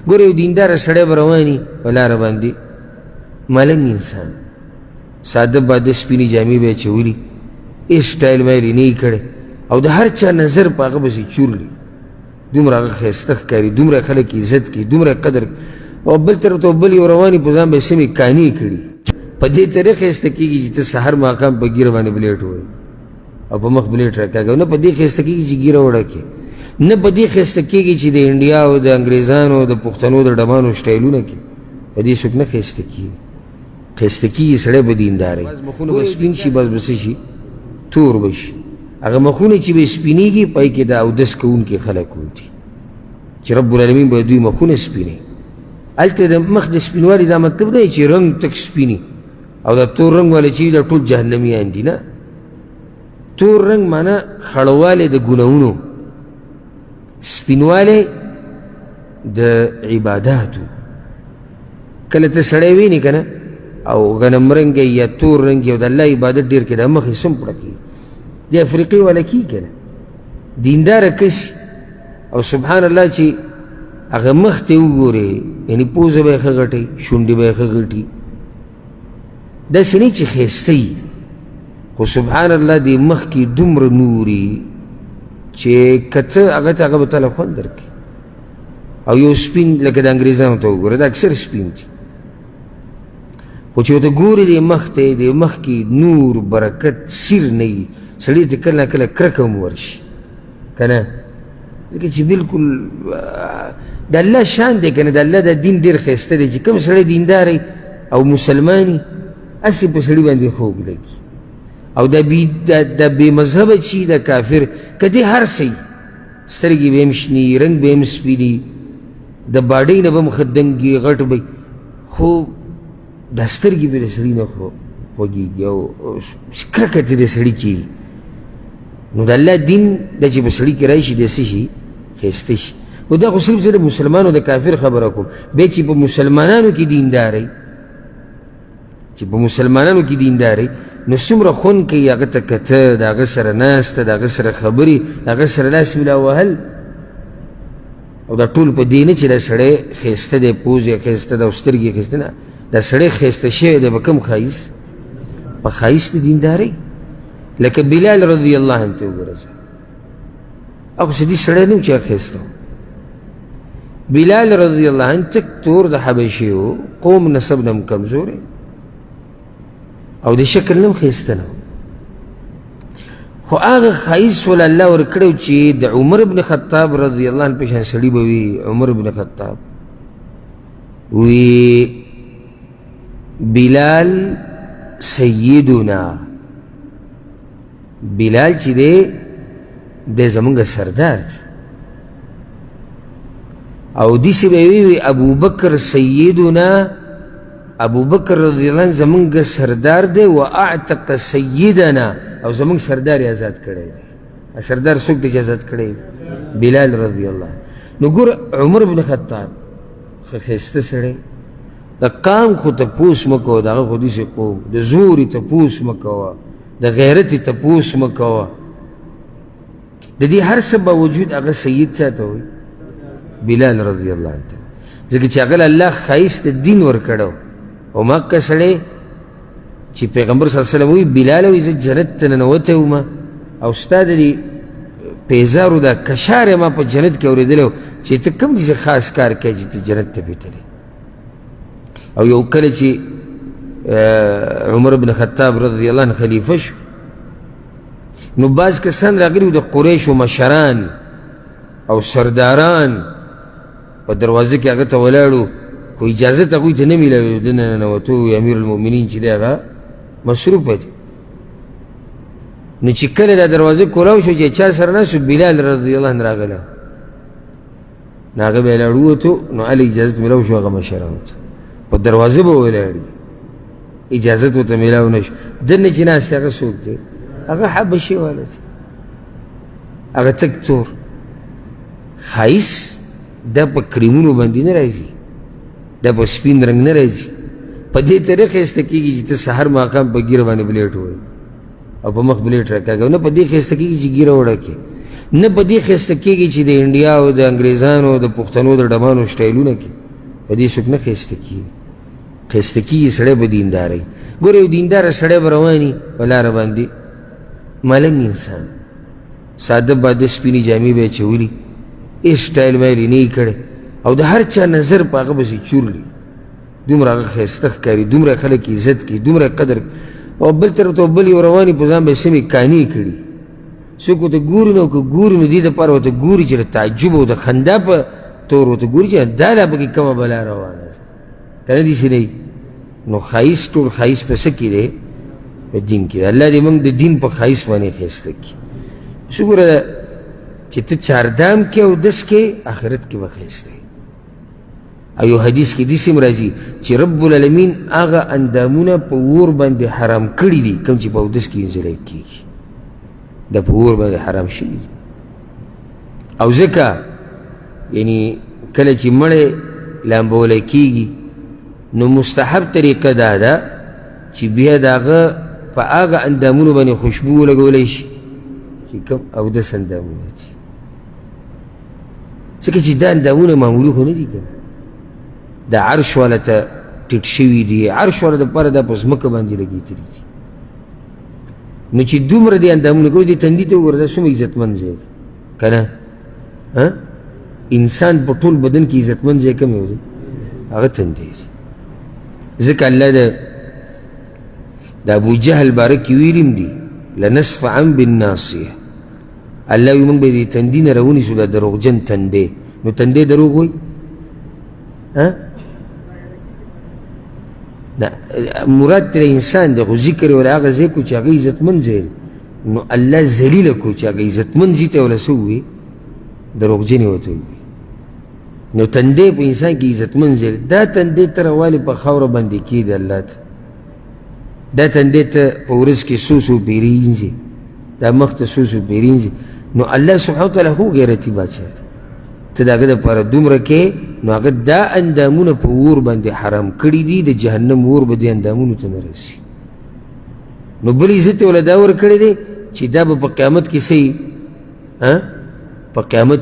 ګوره یو دینداره سړی به رواني په لاره باندې ملنګ انسان ساده باده سپینې جامې به یې اچولي هېڅ سټایل به یې نه یې کړی او د هر چا نظر په هغه پسې چورلي دومره هغه ښایسته ښکاري دومره خلک عزت کوي دومره قدر او بل طرف ته بل یو رواني په ځان به یې سمې کانې کړي په دې طریقه ښایسته کېږي چې ته سهار ماښام په ګیره باندې بلیټ ووایي او په مخ بلیټ راکاږي نه په دې ښایسته کېږي چې ګیره وړکې نه په دې ښایسته کېږي چې د انډیا او د انګریزانو د پښتنو د ډمانو سټایلونه کې په دې څوک نه ښایسته کېږي ښایسته کېږي سړی به دینداری بعض مخونه به سپین شي بعض به څه شي تور به شي هغه مخونه چې به سپینېږي پای کې د اودس کوونکي خلک وتي چې رب العالمین به دوی مخونه سپینوي هلته د مخ د سپینوالي دا مطلب دی چې رنګ تک سپیني او دا تور رنګ والی چې دا ټول جهنمیان دي نه تور رنګ معنا خړوالی د ګناهونو سپینوالی د عباداتو کله ته سړی ویني که نه او غنم رنګی یا تور رنګ او د الله عبادت ډېر کې دا مخ یې سم پړه کېږي د افریقې والا کېږي که نه دینداره کس او سبحان الله چې هغه مخ ته وګورې یعنې پوزه به یې ښه غټوي شونډې به یې ښه غټي داسې نه چې ښایسته وي خو سبحان الله دې مخ کې دومره نوري چې که ته هغه ته هغه به تاله خوند درکړي او یو سپین لکه د انګریزانو ته وګوره دا اکثر سپین دي خو چې ورته ګورې دې مخ ته دې مخ کې نور برکت سیر نه وي سړي ته کله نه کله کرکه هم ورشي که نه ځکه چې بلکل د الله شان دی که نه د الله دا دین ډېر ښایسته دی چې کوم سړی دینداری او مسلماني هسې په سړي باندې خوږ لګي او دا بې مذهبه چې د کافر که دې هر څه سترګې به هم شني رنګ به هم سپیني د باډۍ نه به هم ښه دنګي غټ به خو دا سترګې به د سړي نه خوږېږي او کرکه ته د سړي کېږي نو د الله دین دا چې په سړي کې راشي د څه شي ښایسته شي خو دا خو صرف زه د مسلمانو د کافر خبره کوم بیا چې په مسلمانانو کې دینداری چې په مسلمانانو کې دینداری نو څومره خوند کوي هغه ته کته د هغه سره ناسته د هغه سره خبرې د هغه سره لاس ملا وهل او دا ټول په دې نه چې دا سړی ښایسته دی پوز یې ښایسته ده او سترګې یې ښایسته نه دا سړی ښایسته شوی دی په کوم ښایست په ښایست د دیندارۍ لکه بلال رضی الله عنه ته وګوره هغه خو دې سړی نه و چې هغه ښایسته و بلال رضی الله عنه تک تور د حبشي و قوم نسب نه هم کمزوری او د شکل نه هم ښایسته نه و خو هغه ښایست ول الله ورکړی و چې د عمر بن خطاب رضی الله عنه په شان سړي به وي عمر بن خطاب وی بلال سیدنا بلال چې دی دی زمونږ سردار دی او دیسې به وی ابوبکر سیدنا ابوبکر رضی الله عنه زمونږ سردار دی و اعتق سیدنا او زمونږ سردار یې آزاد کړی دی سردار څوک دی چې آزاد کړی دی بلال رضی الله عنه نو ګور عمر بن خطاب ښه ښایسته سړی د قام خو تپوس مه کوه د هغه خو داسې قوم د زوري تپوس مه کوه د غیرتې تپوس مه کوه د دې هر څه باوجود هغه سید چا ته وایي بلال رضی الله عنه ځکه چې هغه الله ښایست د دین ورکړی او مکه سړی چې پیغمبر صلی الله علیه وسلم وایي بلال وایي زه جنت ته ننوتی وم او ستا د دې پیزارو دا کشار یې ما په جنت کې اورېدلی و چې ته کوم داسې خاص کار کوې چې ته جنت ته بېتلی او یو کله چې عمر بن خطاب رضی الله عنه خلیفه شو نو بعض کسان راغلي وو د قریشو مشران او سرداران په دروازه کې هغه ته ولاړو خو اجازت هغوی ته نه میلاوي دننه ننوتو امیر المؤمنین چې دی هغه مصروفه دی نو چې کله دا دروازه کولاو شو چې چا سره ناست بلال رضی الله عنه راغلی نو هغه به یې لاړ ووتو نو هلته اجازت میلاو شو هغه مشرانو ته په دروازه به ولاړي اجازت ورته میلاو نه شو دننه چې ناست هغه څوک دی هغه حبشي والا دی هغه تک تور ښایست دا په کریمونو باندې نه راځي دا په سپین رنګ نه راځي په دې طریقه ښایسته کېږي چې ته سهار ماښام په ګیره باندې بلیټ ووایي او په مخ بلیټ راکاږي او نه په دې ښایسته کېږي چې ګیره وړکې نه په دې ښایسته کېږي چې د انډیا او د انګریزانو د پښتنو د ډمانو سټایلونه کې په دې څوک نه ښایسته کېږي. ښایسته کېږي سړی په دیندارۍ. ګوره یو دینداره سړی به رواني په لاره باندې ملنګ انسان ساده باده سپینې جامې به یې اچولي هېڅ سټایل به یې نه یې کړی او د هر چا نظر په هغه پسې چورلي دومره هغه ښایسته ښکاري دومره خلک عزت کوي دومره قدر او بل طرف ته بل یو رواني په ځان به یې سمې کانې کړي څوک ورته ګوري نو که ګوري نو دې دپاره ورته ګوري چې د تعجب او د خندا په طور ورته ګوري چې دا لا پکې کومه بلا روانه ده که نه داسې نه وي نو ښایست ټول ښایست په څه کې دی په دین کې الله دې موږ د دین په ښایست باندې ښایسته کړي. څه ګوره چې ته چاردام کې او دس کې آخرت کې به ښایسته وي. او یو حدیث کې داسې هم راځي چې رب العالمین هغه اندامونه په اور باندې حرام کړي دي کوم چې په اودس کې انځلی کېږي دا په اور باندې حرام شوي دي. او ځکه یعنی کله چې مړی لامبولی کېږي نو مستحب طریقه دا ده چې بیا د هغه په هغه اندامونو باندې خوشبو ولګولی شي چې کوم اودس اندامونه دي ځکه چې دا اندامونه معمولي خو نه دي که دا عرش والا ته ټیټ شوي دي عرش والا دپاره دا په ځمکه باندې لګېدلي دي نو چې دومره دې اندامونه کوي دې تندي ته وګوره دا څومره عزتمند ځای دی که نه انسان په ټول بدن کې عزتمند ځای کوم یو دی هغه تندی دی ځکه الله د ابو جهل باره کې ویلي هم دي لنصفعا بالناصیه الله وایي موږ به دې تندي نه راونیسو دا دروغجن تندی نو تندی دروغ وایي مراد تر انسان دی خو ذکر ولا هغه ځای کو چې هغه عزتمند ځای نو الله ذلیله کو چې هغه عزتمند ځای ته ولا څه ووایي دروغجنې ورته ووایي نو تندی په انسان کې عزتمند ځای دا تندی ته راوالې په خاوره باندې کېږي الله ته دا تندی ته په ورځ کې څو پیرینځي دا مخ ته څو پیرینځي نو الله سبحانه وتعالی هو غیرتي باچا دی ته د هغه دپاره دومره کې نو هغه دا اندامونه په اور باندې حرام کړي دي د جهنم اور به دې اندامونو ته نه رسي نو بل عزت یې وله دا ورکړی دی چې دا به په قیامت کې څه په قیامت